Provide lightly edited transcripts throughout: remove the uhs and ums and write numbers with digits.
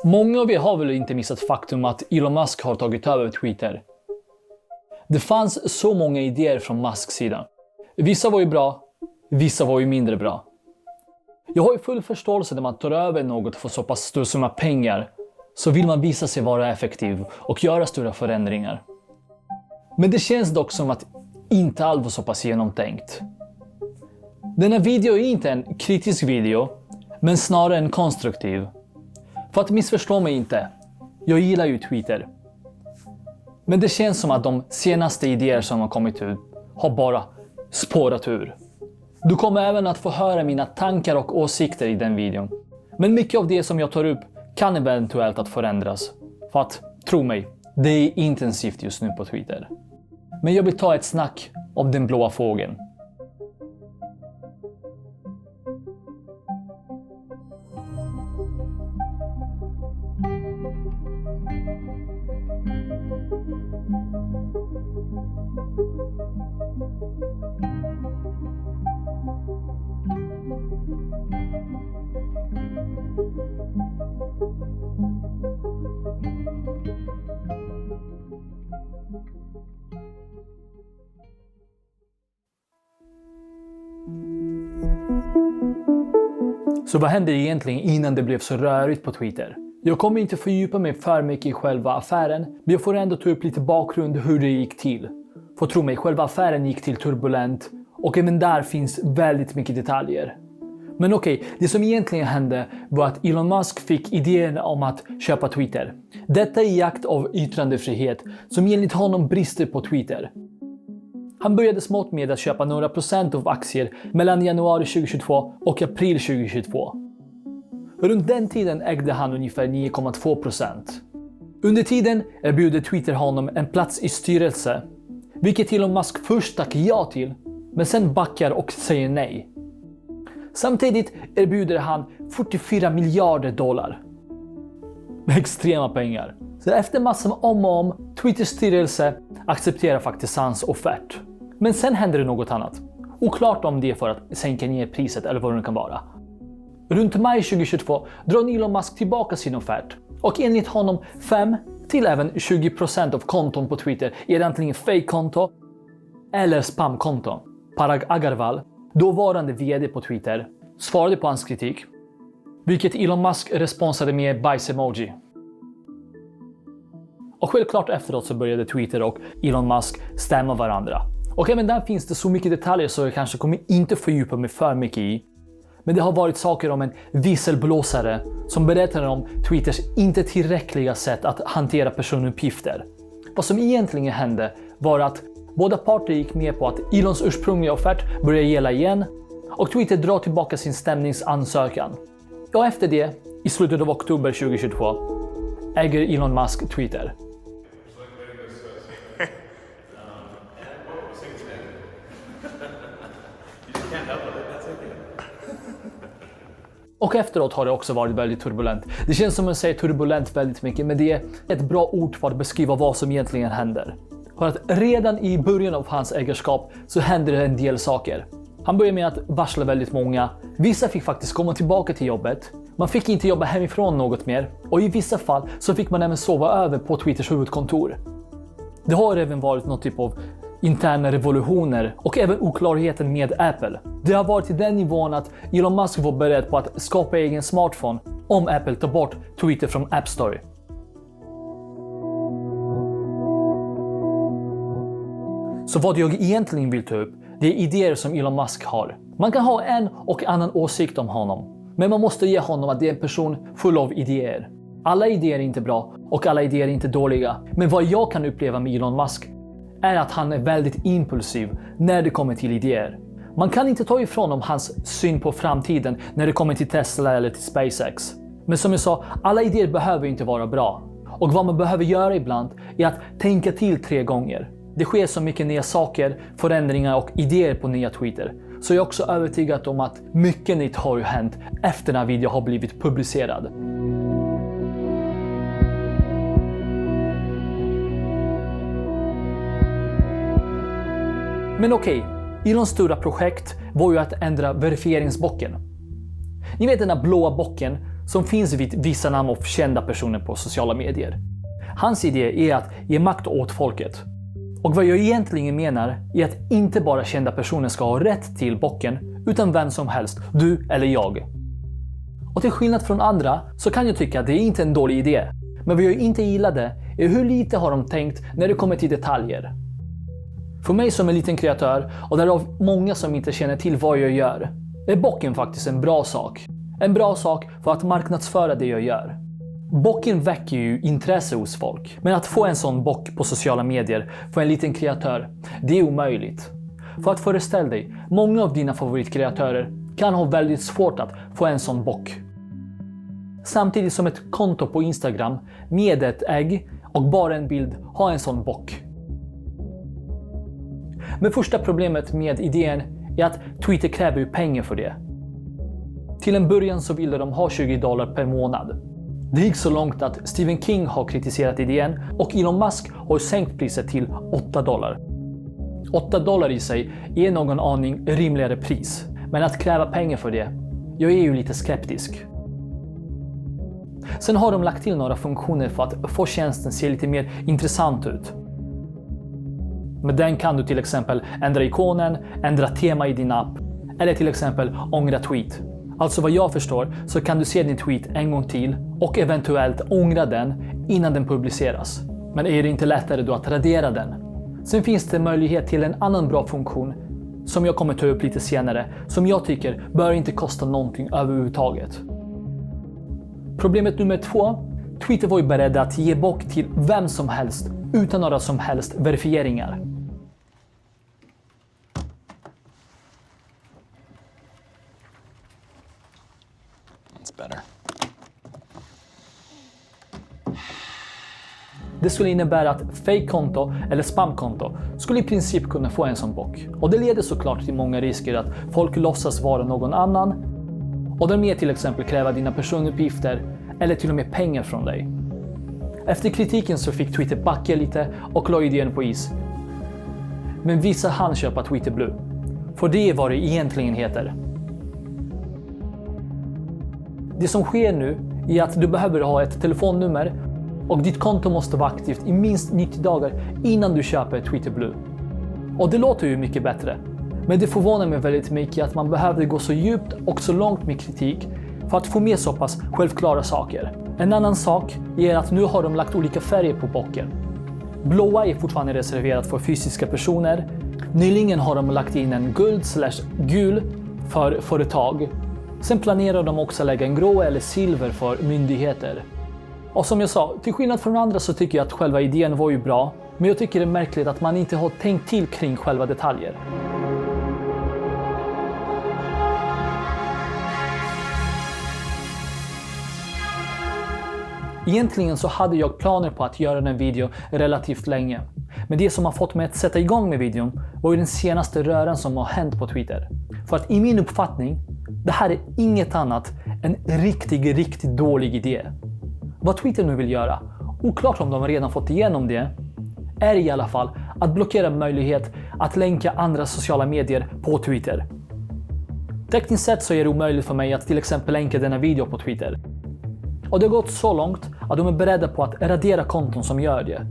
Många av er har väl inte missat faktum att Elon Musk har tagit över Twitter. Det fanns så många idéer från Musks sida. Vissa var ju bra, vissa var ju mindre bra. Jag har ju full förståelse när man tar över något för så pass stor summa pengar, så vill man visa sig vara effektiv och göra stora förändringar. Men det känns dock som att inte allt var så pass genomtänkt. Denna video är inte en kritisk video, men snarare en konstruktiv. För att missförstå mig inte, jag gillar ju Twitter. Men det känns som att de senaste idéer som har kommit ut har bara spårat ur. Du kommer även att få höra mina tankar och åsikter i den videon. Men mycket av det som jag tar upp kan eventuellt att förändras. För att, tro mig, det är intensivt just nu på Twitter. Men jag vill ta ett snack om den blåa fågeln. Så vad hände egentligen innan det blev så rörigt på Twitter? Jag kommer inte fördjupa mig för mycket i själva affären, men jag får ändå ta upp lite bakgrund hur det gick till. För tro mig, själva affären gick till turbulent och även där finns väldigt mycket detaljer. Men okej, det som egentligen hände var att Elon Musk fick idén om att köpa Twitter. Detta i jakt av yttrandefrihet som enligt honom brister på Twitter. Han började smått med att köpa några procent av aktier mellan januari 2022 och april 2022. Runt den tiden ägde han ungefär 9,2%. Under tiden erbjuder Twitter honom en plats i styrelse, vilket Elon Musk först tackar ja till, men sen backar och säger nej. Samtidigt erbjuder han 44 miljarder dollar. Extrema pengar. Så efter massor om Twitters styrelse accepterar faktiskt hans offert. Men sen händer det något annat. Oklart om det är för att sänka ner priset eller vad det kan vara. Runt maj 2022 drar Elon Musk tillbaka sin offert. Och enligt honom 5 till även 20% av konton på Twitter är antingen fake-konto eller spam-konto. Parag Agarwal, dåvarande vd på Twitter, svarade på hans kritik. Vilket Elon Musk responsade med bajs-emoji. Och självklart efteråt så började Twitter och Elon Musk stämma varandra. Och även där finns det så mycket detaljer så jag kanske kommer inte fördjupa mig för mycket i. Men det har varit saker om en visselblåsare som berättar om Twitters inte tillräckliga sätt att hantera personuppgifter. Vad som egentligen hände var att båda parter gick med på att Elons ursprungliga offert började gälla igen och Twitter drar tillbaka sin stämningsansökan. Och efter det, i slutet av oktober 2022, äger Elon Musk Twitter. Och efteråt har det också varit väldigt turbulent. Det känns som att säga turbulent väldigt mycket, men det är ett bra ord för att beskriva vad som egentligen händer. För att redan i början av hans ägarskap så händer det en del saker. Han började med att varsla väldigt många. Vissa fick faktiskt komma tillbaka till jobbet. Man fick inte jobba hemifrån något mer. Och i vissa fall så fick man även sova över på Twitters huvudkontor. Det har även varit något typ av interna revolutioner och även oklarheten med Apple. Det har varit till den nivån att Elon Musk var beredd på att skapa egen smartphone om Apple tar bort Twitter från App Store. Så vad jag egentligen vill ta upp, det är idéer som Elon Musk har. Man kan ha en och annan åsikt om honom, men man måste ge honom att det är en person full av idéer. Alla idéer är inte bra och alla idéer är inte dåliga, men vad jag kan uppleva med Elon Musk är att han är väldigt impulsiv när det kommer till idéer. Man kan inte ta ifrån honom hans syn på framtiden när det kommer till Tesla eller till SpaceX. Men som jag sa, alla idéer behöver inte vara bra. Och vad man behöver göra ibland är att tänka till 3 gånger. Det sker så mycket nya saker, förändringar och idéer på nya Twitter. Så jag är också övertygad om att mycket nytt har ju hänt efter när videon har blivit publicerad. Men okej, Elons stora projekt var ju att ändra verifieringsbocken. Ni vet den där blåa bocken som finns vid vissa namn av kända personer på sociala medier. Hans idé är att ge makt åt folket. Och vad jag egentligen menar är att inte bara kända personer ska ha rätt till bocken, utan vem som helst, du eller jag. Och till skillnad från andra så kan jag tycka att det är inte en dålig idé. Men vad jag inte gillade är hur lite har de tänkt när det kommer till detaljer. För mig som en liten kreatör, och därav många som inte känner till vad jag gör, är bocken faktiskt en bra sak. En bra sak för att marknadsföra det jag gör. Bocken väcker ju intresse hos folk. Men att få en sån bock på sociala medier för en liten kreatör, det är omöjligt. För att föreställa dig, många av dina favoritkreatörer kan ha väldigt svårt att få en sån bock. Samtidigt som ett konto på Instagram med ett ägg och bara en bild har en sån bock. Men första problemet med idén är att Twitter kräver ju pengar för det. Till en början så ville de ha $20 per månad. Det gick så långt att Stephen King har kritiserat idén och Elon Musk har sänkt priset till $8. $8 i sig är någon aning rimligare pris. Men att kräva pengar för det, jag är ju lite skeptisk. Sen har de lagt till några funktioner för att få tjänsten se lite mer intressant ut. Med den kan du till exempel ändra ikonen, ändra tema i din app eller till exempel ångra tweet. Alltså vad jag förstår så kan du se din tweet en gång till och eventuellt ångra den innan den publiceras. Men är det inte lättare då att radera den? Sen finns det möjlighet till en annan bra funktion som jag kommer ta upp lite senare som jag tycker bör inte kosta någonting överhuvudtaget. Problemet nummer 2. Twitter var ju beredd att ge bock till vem som helst utan några som helst verifieringar. Better. Det skulle innebära att fake-konto eller spamkonto skulle i princip kunna få en sån bock. Och det leder såklart till många risker att folk låtsas vara någon annan och därmed till exempel kräva dina personuppgifter eller till och med pengar från dig. Efter kritiken så fick Twitter backa lite och la idén på is. Men vissa hann köpa Twitter Blue. För det är vad det egentligen heter. Det som sker nu är att du behöver ha ett telefonnummer och ditt konto måste vara aktivt i minst 90 dagar innan du köper Twitter Blue. Och det låter ju mycket bättre. Men det förvånar mig väldigt mycket att man behövde gå så djupt och så långt med kritik för att få med så pass självklara saker. En annan sak är att nu har de lagt olika färger på bocken. Blåa är fortfarande reserverat för fysiska personer. Nyligen har de lagt in en guld/gul för företag. Sen planerar de också lägga en grå eller silver för myndigheter. Och som jag sa, till skillnad från andra så tycker jag att själva idén var ju bra. Men jag tycker det är märkligt att man inte har tänkt till kring själva detaljer. Egentligen så hade jag planer på att göra den video relativt länge. Men det som har fått mig att sätta igång med videon var ju den senaste röran som har hänt på Twitter. För att i min uppfattning, det här är inget annat än riktigt dålig idé. Vad Twitter nu vill göra, oklart om de redan fått igenom det, är i alla fall att blockera möjlighet att länka andra sociala medier på Twitter. Tekniskt sett så är det omöjligt för mig att till exempel länka denna video på Twitter. Och det har gått så långt att de är beredda på att radera konton som gör det.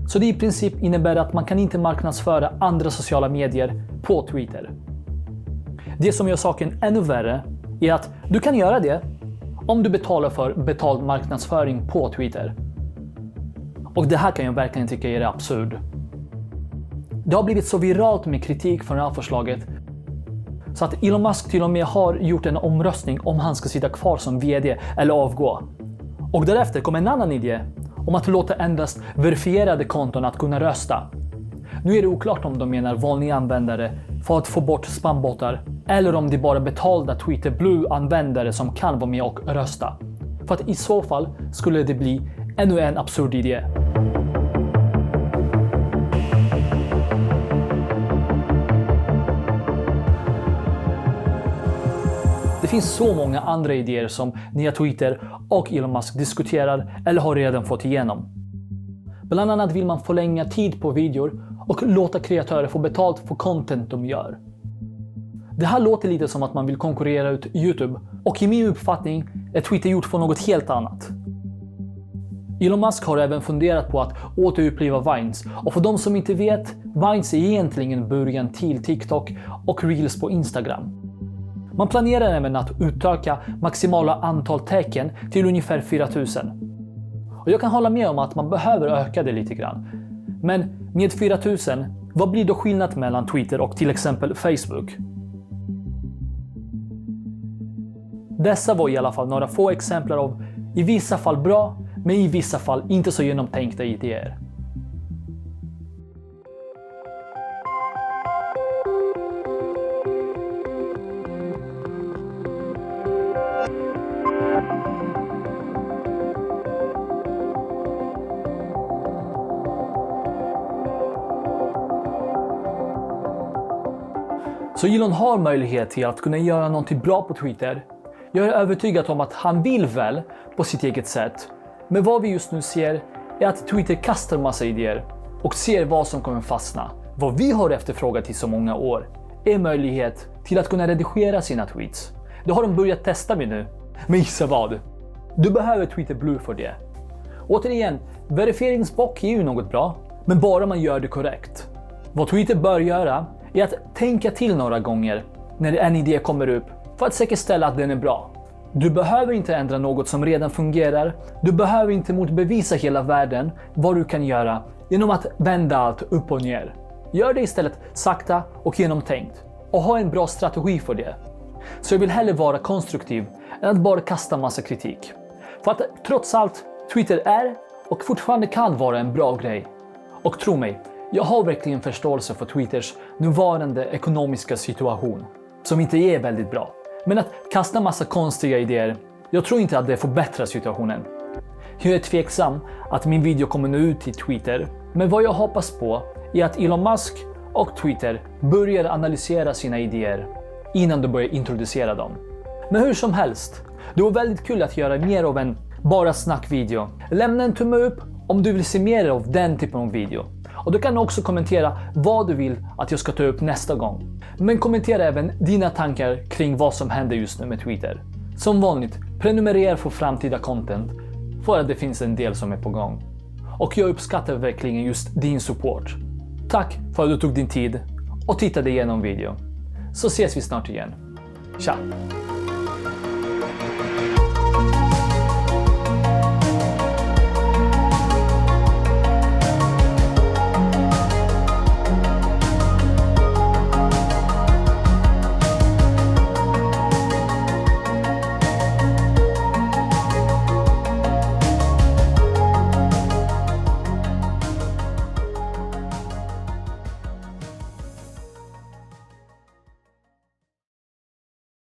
Så det i princip innebär att man kan inte marknadsföra andra sociala medier på Twitter. Det som gör saken ännu värre är att du kan göra det om du betalar för betald marknadsföring på Twitter. Och det här kan jag verkligen tycka är absurd. Det har blivit så viralt med kritik från det här förslaget så att Elon Musk till och med har gjort en omröstning om han ska sitta kvar som vd eller avgå. Och därefter kom en annan idé om att låta endast verifierade konton att kunna rösta. Nu är det oklart om de menar vanliga användare för att få bort spambottar eller om det bara betalda Twitter Blue-användare som kan vara med och rösta. För att i så fall skulle det bli ännu en absurd idé. Det finns så många andra idéer som nya Twitter och Elon Musk diskuterar eller har redan fått igenom. Bland annat vill man förlänga tid på videor och låta kreatörer få betalt för content de gör. Det här låter lite som att man vill konkurrera ut YouTube, och i min uppfattning är Twitter gjort för något helt annat. Elon Musk har även funderat på att återuppliva Vines, och för de som inte vet, Vines är egentligen början till TikTok och Reels på Instagram. Man planerar även att utöka maximala antal tecken till ungefär 4000. Och jag kan hålla med om att man behöver öka det lite grann. Men med 4000, vad blir då skillnaden mellan Twitter och till exempel Facebook? Dessa var i alla fall några få exempel av i vissa fall bra, men i vissa fall inte så genomtänkta idéer. Så Elon har möjlighet till att kunna göra någonting bra på Twitter. Jag är övertygad om att han vill väl på sitt eget sätt. Men vad vi just nu ser är att Twitter kastar massa idéer och ser vad som kommer fastna. Vad vi har efterfrågat i så många år är möjlighet till att kunna redigera sina tweets. Det har de börjat testa med nu. Men gissa vad? Du behöver Twitter Blue för det. Återigen, verifieringsbock är ju något bra, men bara man gör det korrekt. Vad Twitter bör göra är att tänka till några gånger när en idé kommer upp för att säkerställa att den är bra. Du behöver inte ändra något som redan fungerar. Du behöver inte motbevisa hela världen vad du kan göra genom att vända allt upp och ner. Gör det istället sakta och genomtänkt och ha en bra strategi för det. Så jag vill hellre vara konstruktiv än att bara kasta massa kritik. För att trots allt, Twitter är och fortfarande kan vara en bra grej. Och tro mig, jag har verkligen förståelse för Twitters nuvarande ekonomiska situation, som inte är väldigt bra. Men att kasta massa konstiga idéer, jag tror inte att det förbättrar situationen. Jag är tveksam att min video kommer nå ut till Twitter, men vad jag hoppas på är att Elon Musk och Twitter börjar analysera sina idéer innan de börjar introducera dem. Men hur som helst, det var väldigt kul att göra mer av en bara snackvideo. Lämna en tumme upp om du vill se mer av den typen av video. Och du kan också kommentera vad du vill att jag ska ta upp nästa gång. Men kommentera även dina tankar kring vad som händer just nu med Twitter. Som vanligt, prenumerera för framtida content för att det finns en del som är på gång. Och jag uppskattar verkligen just din support. Tack för att du tog din tid och tittade igenom video. Så ses vi snart igen. Ciao!